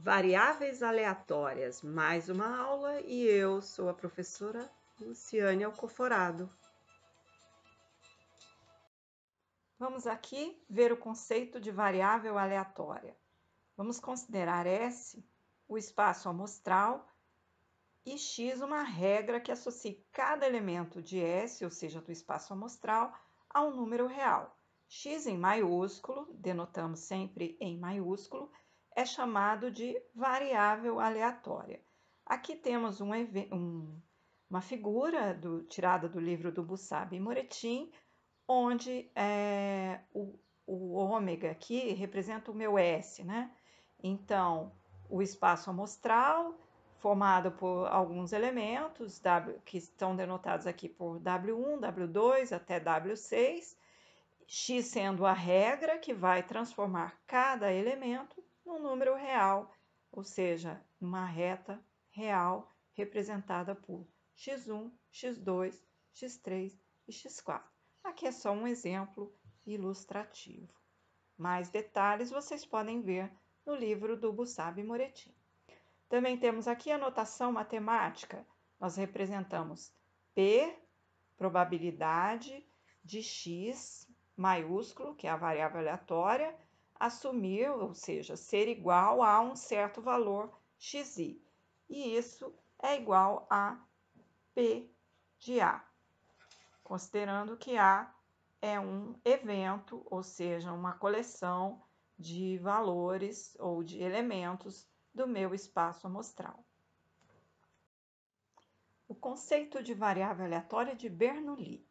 Variáveis aleatórias, mais uma aula e eu sou a professora Luciane Alcoforado. Vamos aqui ver o conceito de variável aleatória. Vamos considerar S o espaço amostral e X uma regra que associe cada elemento de S, ou seja, do espaço amostral, a um número real. X em maiúsculo, denotamos sempre em maiúsculo, é chamado de variável aleatória. Aqui temos uma figura tirada do livro do Bussab e Moretti, onde o ômega aqui representa o meu S, né? Então, o espaço amostral, formado por alguns elementos, que estão denotados aqui por W1, W2 até W6, X sendo a regra que vai transformar cada elemento num número real, ou seja, numa reta real representada por x1, x2, x3 e x4. Aqui é só um exemplo ilustrativo. Mais detalhes vocês podem ver no livro do Bussab e Moretti. Também temos aqui a notação matemática. Nós representamos P, probabilidade de x maiúsculo, que é a variável aleatória, assumir, ou seja, ser igual a um certo valor xi. E isso é igual a P de A, considerando que A é um evento, ou seja, uma coleção de valores ou de elementos do meu espaço amostral. O conceito de variável aleatória de Bernoulli.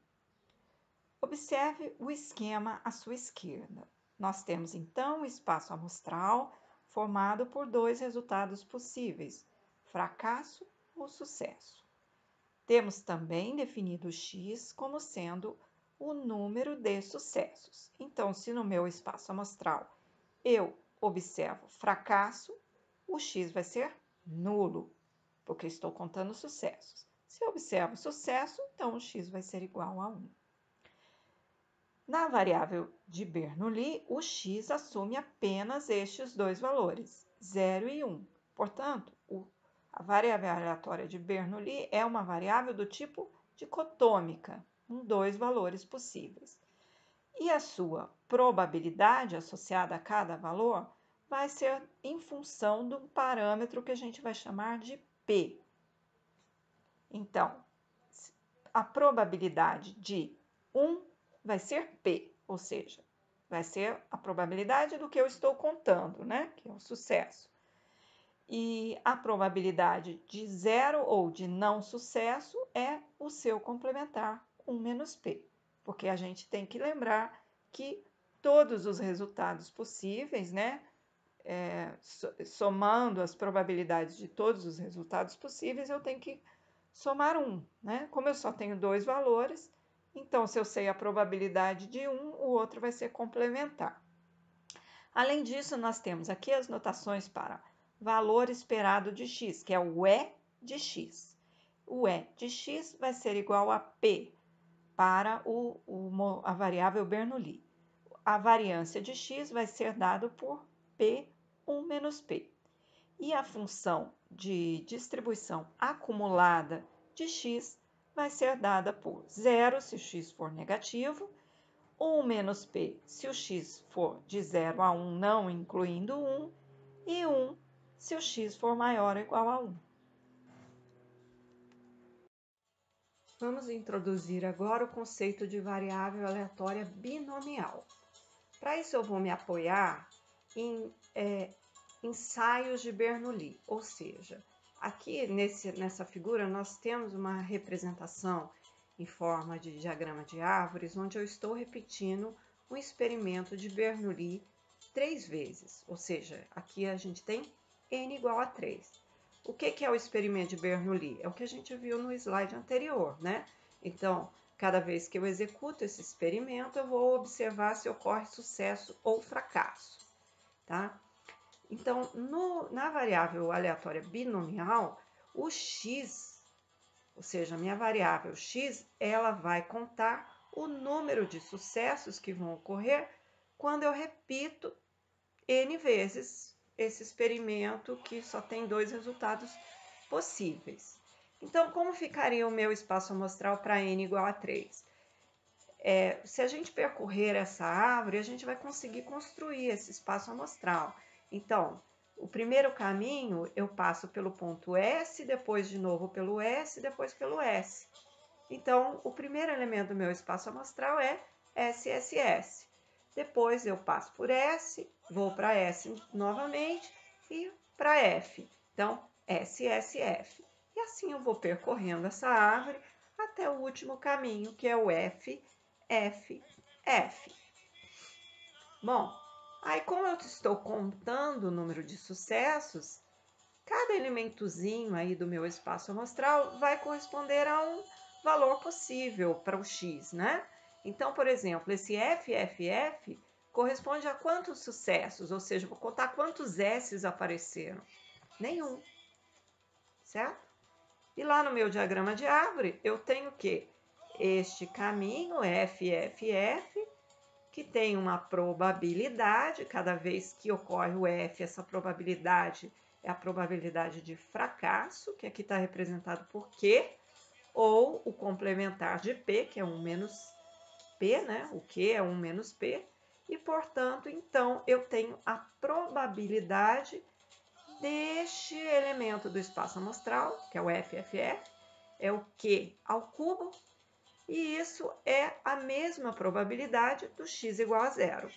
Observe o esquema à sua esquerda. Nós temos, então, o espaço amostral formado por dois resultados possíveis, fracasso ou sucesso. Temos também definido x como sendo o número de sucessos. Então, se no meu espaço amostral eu observo fracasso, o x vai ser nulo, porque estou contando sucessos. Se eu observo sucesso, então o x vai ser igual a 1. Na variável de Bernoulli, o x assume apenas estes dois valores, 0 e 1. Portanto, a variável aleatória de Bernoulli é uma variável do tipo dicotômica, com dois valores possíveis. E a sua probabilidade associada a cada valor vai ser em função de um parâmetro que a gente vai chamar de P. Então, a probabilidade de 1 vai ser P, ou seja, vai ser a probabilidade do que eu estou contando, né? Que é o sucesso. E a probabilidade de 0 ou de não sucesso é o seu complementar, 1 menos P. Porque a gente tem que lembrar que todos os resultados possíveis, né? Somando as probabilidades de todos os resultados possíveis, eu tenho que somar 1, né? Como eu só tenho dois valores, então, se eu sei a probabilidade de um, o outro vai ser complementar. Além disso, nós temos aqui as notações para valor esperado de x, que é o E de x. O E de x vai ser igual a P para a variável Bernoulli. A variância de x vai ser dado por P1 menos P. E a função de distribuição acumulada de x vai ser dada por 0 se o x for negativo, 1 menos p se o x for de 0 a 1, não incluindo 1, e 1 se o x for maior ou igual a 1. Vamos introduzir agora o conceito de variável aleatória binomial. Para isso, eu vou me apoiar em ensaios de Bernoulli, ou seja, aqui nessa figura nós temos uma representação em forma de diagrama de árvores, onde eu estou repetindo um experimento de Bernoulli 3 vezes, ou seja, aqui a gente tem n igual a 3. O que é o experimento de Bernoulli? É o que a gente viu no slide anterior, né? Então, cada vez que eu executo esse experimento, eu vou observar se ocorre sucesso ou fracasso, tá? Então, na variável aleatória binomial, o x, ou seja, a minha variável x, ela vai contar o número de sucessos que vão ocorrer quando eu repito n vezes esse experimento que só tem 2 resultados possíveis. Então, como ficaria o meu espaço amostral para n igual a 3? Se a gente percorrer essa árvore, a gente vai conseguir construir esse espaço amostral. Então, o primeiro caminho eu passo pelo ponto S, depois de novo pelo S, depois pelo S. Então, o primeiro elemento do meu espaço amostral é SSS. Depois eu passo por S, vou para S novamente e para F. Então, SSF. E assim eu vou percorrendo essa árvore até o último caminho, que é o F, F, F. Bom, aí como eu estou contando o número de sucessos, cada elementozinho aí do meu espaço amostral vai corresponder a um valor possível para o x, né? Então, por exemplo, esse FFF corresponde a quantos sucessos? Ou seja, vou contar quantos S's apareceram. Nenhum, certo? E lá no meu diagrama de árvore, eu tenho o quê? Este caminho FFF, que tem uma probabilidade, cada vez que ocorre o F, essa probabilidade é a probabilidade de fracasso, que aqui está representado por Q, ou o complementar de P, que é 1 menos P, né? O Q é 1 menos P, e, portanto, então, eu tenho a probabilidade deste elemento do espaço amostral, que é o FFF, é o Q ao cubo, e isso é a mesma probabilidade do x igual a 0.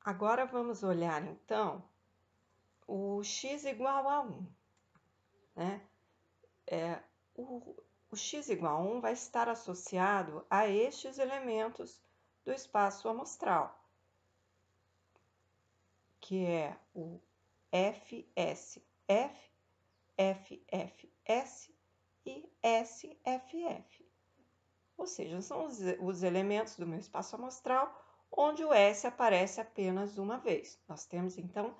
Agora vamos olhar, então, o x igual a 1. Né? O x igual a 1 vai estar associado a estes elementos do espaço amostral, que é o FSF, FFS e SFF. Ou seja, são os elementos do meu espaço amostral onde o S aparece apenas uma vez. Nós temos, então,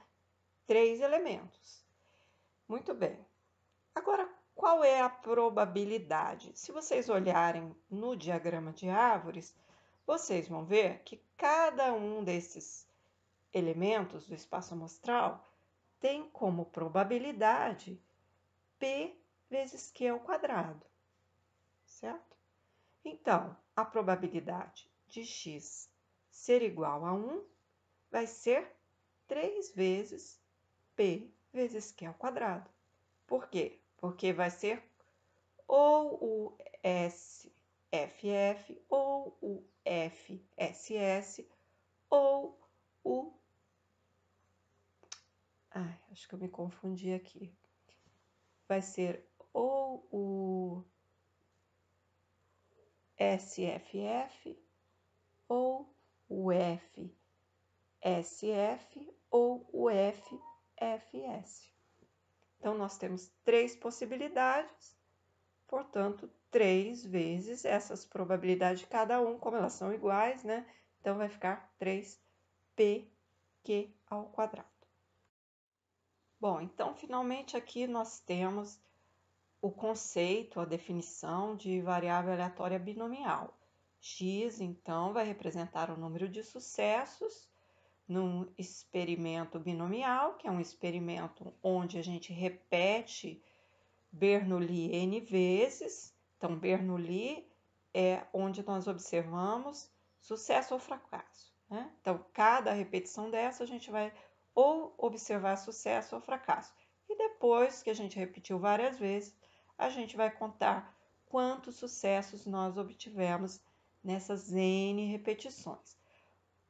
3 elementos. Muito bem. Agora, qual é a probabilidade? Se vocês olharem no diagrama de árvores, vocês vão ver que cada um desses elementos do espaço amostral tem como probabilidade P vezes Q ao quadrado, certo? Então, a probabilidade de x ser igual a 1 vai ser 3 vezes P vezes Q ao quadrado. Por quê? Porque vai ser ou o SFF, ou o FSS, ou o... acho que eu me confundi aqui. Vai ser ou o SFF, ou o FSF, ou o FFS. Então, nós temos 3 possibilidades, portanto, 3 vezes essas probabilidades de cada um, como elas são iguais, né? Então, vai ficar 3pq ao quadrado. Bom, então, finalmente, aqui nós temos o conceito, a definição de variável aleatória binomial. X, então, vai representar o número de sucessos num experimento binomial, que é um experimento onde a gente repete Bernoulli N vezes. Então, Bernoulli é onde nós observamos sucesso ou fracasso, né? Então, cada repetição dessa, a gente vai ou observar sucesso ou fracasso. E depois que a gente repetiu várias vezes, a gente vai contar quantos sucessos nós obtivemos nessas N repetições.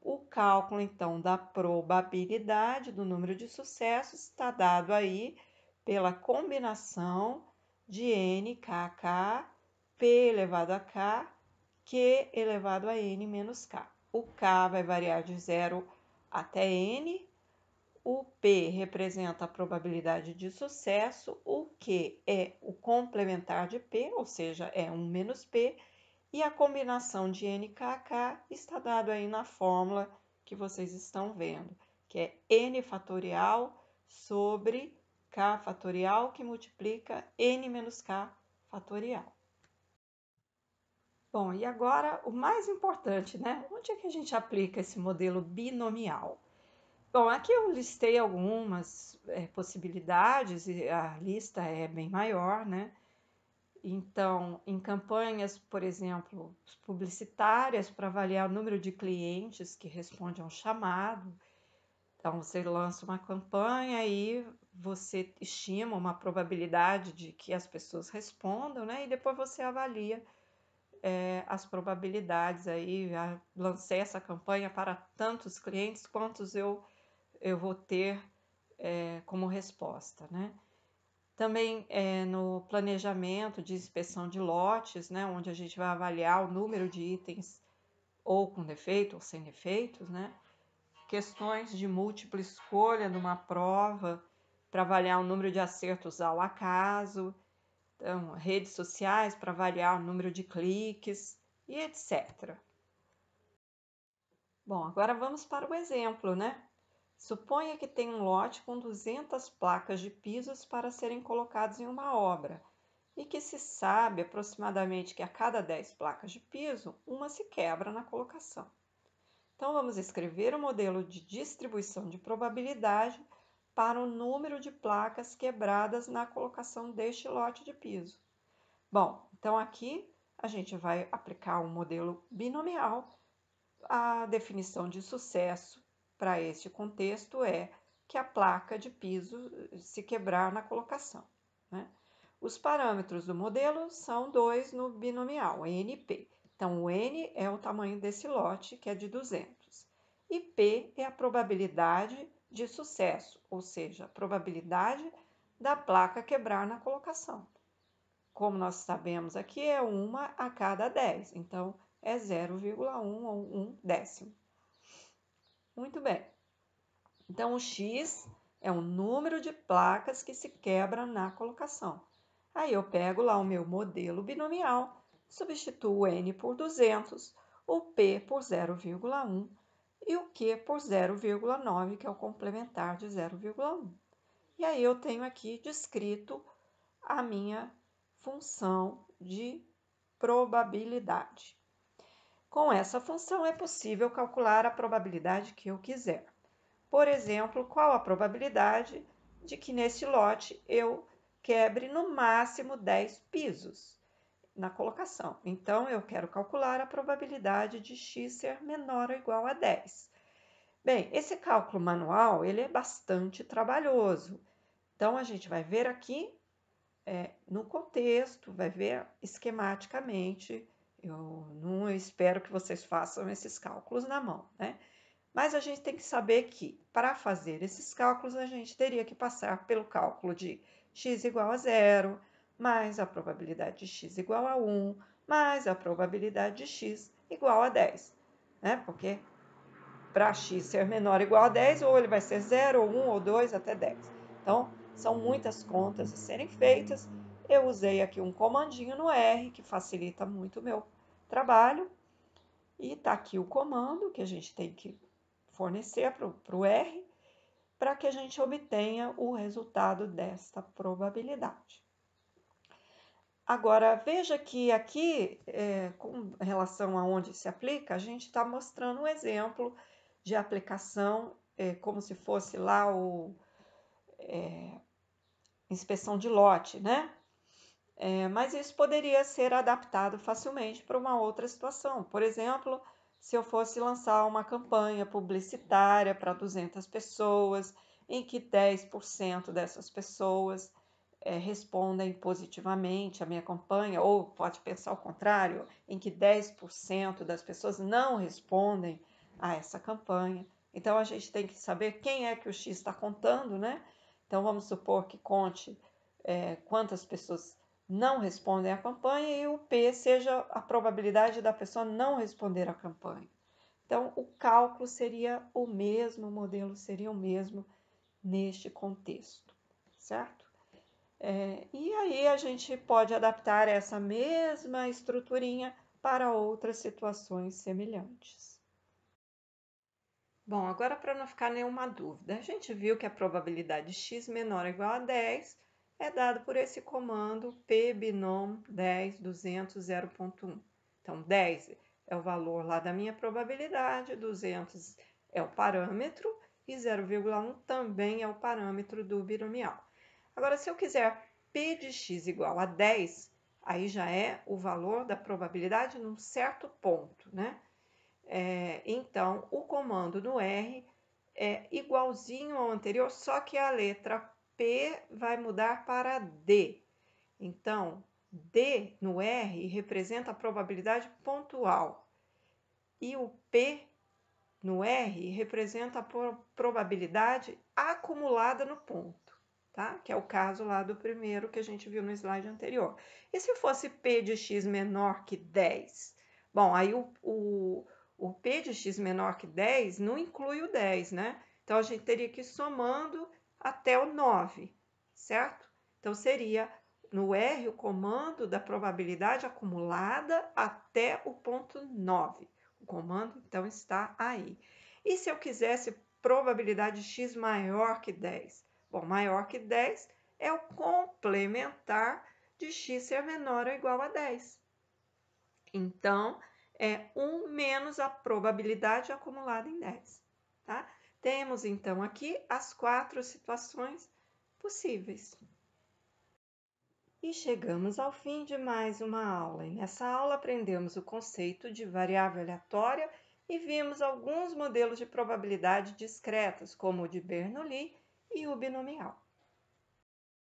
O cálculo, então, da probabilidade do número de sucessos está dado aí pela combinação de n, k, k, p elevado a k, q elevado a n menos k. O k vai variar de 0 até n, o p representa a probabilidade de sucesso, o q é o complementar de p, ou seja, é 1 menos p, e a combinação de n, k, k está dado aí na fórmula que vocês estão vendo, que é n fatorial sobre k fatorial, que multiplica n menos k fatorial. Bom, e agora o mais importante, né? Onde é que a gente aplica esse modelo binomial? Bom, aqui eu listei algumas possibilidades e a lista é bem maior, né? Então, em campanhas, por exemplo, publicitárias, para avaliar o número de clientes que respondem ao chamado. Então, você lança uma campanha e você estima uma probabilidade de que as pessoas respondam, né? E depois você avalia as probabilidades aí. Lancei essa campanha para tantos clientes quantos eu vou ter como resposta, né? Também no planejamento de inspeção de lotes, né, onde a gente vai avaliar o número de itens ou com defeito ou sem defeitos, né? Questões de múltipla escolha numa prova para avaliar o número de acertos ao acaso, então, redes sociais para avaliar o número de cliques e etc. Bom, agora vamos para o exemplo, né? Suponha que tem um lote com 200 placas de pisos para serem colocadas em uma obra e que se sabe aproximadamente que a cada 10 placas de piso, uma se quebra na colocação. Então, vamos escrever o modelo de distribuição de probabilidade para o número de placas quebradas na colocação deste lote de piso. Bom, então aqui a gente vai aplicar um modelo binomial. A definição de sucesso para este contexto é que a placa de piso se quebrar na colocação, né? Os parâmetros do modelo são 2 no binomial, NP. Então, o N é o tamanho desse lote, que é de 200. E P é a probabilidade de sucesso, ou seja, a probabilidade da placa quebrar na colocação. Como nós sabemos aqui, é uma a cada 10. Então, é 0,1 ou 1 décimo. Muito bem. Então, o X é o número de placas que se quebram na colocação. Aí eu pego lá o meu modelo binomial, substituo o N por 200, o P por 0,1 e o Q por 0,9, que é o complementar de 0,1. E aí eu tenho aqui descrito a minha função de probabilidade. Com essa função é possível calcular a probabilidade que eu quiser. Por exemplo, qual a probabilidade de que nesse lote eu quebre no máximo 10 pisos na colocação? Então, eu quero calcular a probabilidade de x ser menor ou igual a 10. Bem, esse cálculo manual ele é bastante trabalhoso. Então, a gente vai ver aqui no contexto, vai ver esquematicamente. Eu não espero que vocês façam esses cálculos na mão, né? Mas a gente tem que saber que, para fazer esses cálculos, a gente teria que passar pelo cálculo de x igual a 0, mais a probabilidade de x igual a 1, mais a probabilidade de x igual a 10. Né? Porque para x ser menor ou igual a 10, ou ele vai ser 0, ou 1, ou 2, até 10. Então, são muitas contas a serem feitas. Eu usei aqui um comandinho no R, que facilita muito o meu trabalho. E está aqui o comando que a gente tem que fornecer para o R, para que a gente obtenha o resultado desta probabilidade. Agora, veja que aqui, com relação a onde se aplica, a gente está mostrando um exemplo de aplicação, como se fosse lá o inspeção de lote, né? Mas isso poderia ser adaptado facilmente para uma outra situação. Por exemplo, se eu fosse lançar uma campanha publicitária para 200 pessoas, em que 10% dessas pessoas respondem positivamente à minha campanha, ou pode pensar o contrário, em que 10% das pessoas não respondem a essa campanha. Então, a gente tem que saber quem é que o X está contando, né? Então, vamos supor que conte quantas pessoas não respondem à campanha e o P seja a probabilidade da pessoa não responder à campanha. Então, o cálculo seria o mesmo, o modelo seria o mesmo neste contexto, certo? E aí a gente pode adaptar essa mesma estruturinha para outras situações semelhantes. Bom, agora para não ficar nenhuma dúvida, a gente viu que a probabilidade de x menor ou igual a 10 é dada por esse comando pbinom 10 200 0.1. Então, 10 é o valor lá da minha probabilidade, 200 é o parâmetro e 0,1 também é o parâmetro do binomial. Agora, se eu quiser P de x igual a 10, aí já é o valor da probabilidade num certo ponto, né? Então, o comando no R é igualzinho ao anterior, só que a letra P vai mudar para D. Então, D no R representa a probabilidade pontual e o P no R representa a probabilidade acumulada no ponto, tá? Que é o caso lá do primeiro que a gente viu no slide anterior. E se fosse P de x menor que 10? Bom, aí o P de x menor que 10 não inclui o 10, né? Então, a gente teria que ir somando até o 9, certo? Então, seria no R o comando da probabilidade acumulada até o ponto 9. O comando, então, está aí. E se eu quisesse probabilidade x maior que 10? Bom, maior que 10 é o complementar de x ser menor ou igual a 10. Então, é 1 menos a probabilidade acumulada em 10. Tá? Temos, então, aqui as 4 situações possíveis. E chegamos ao fim de mais uma aula. E nessa aula aprendemos o conceito de variável aleatória e vimos alguns modelos de probabilidade discretas, como o de Bernoulli e o binomial.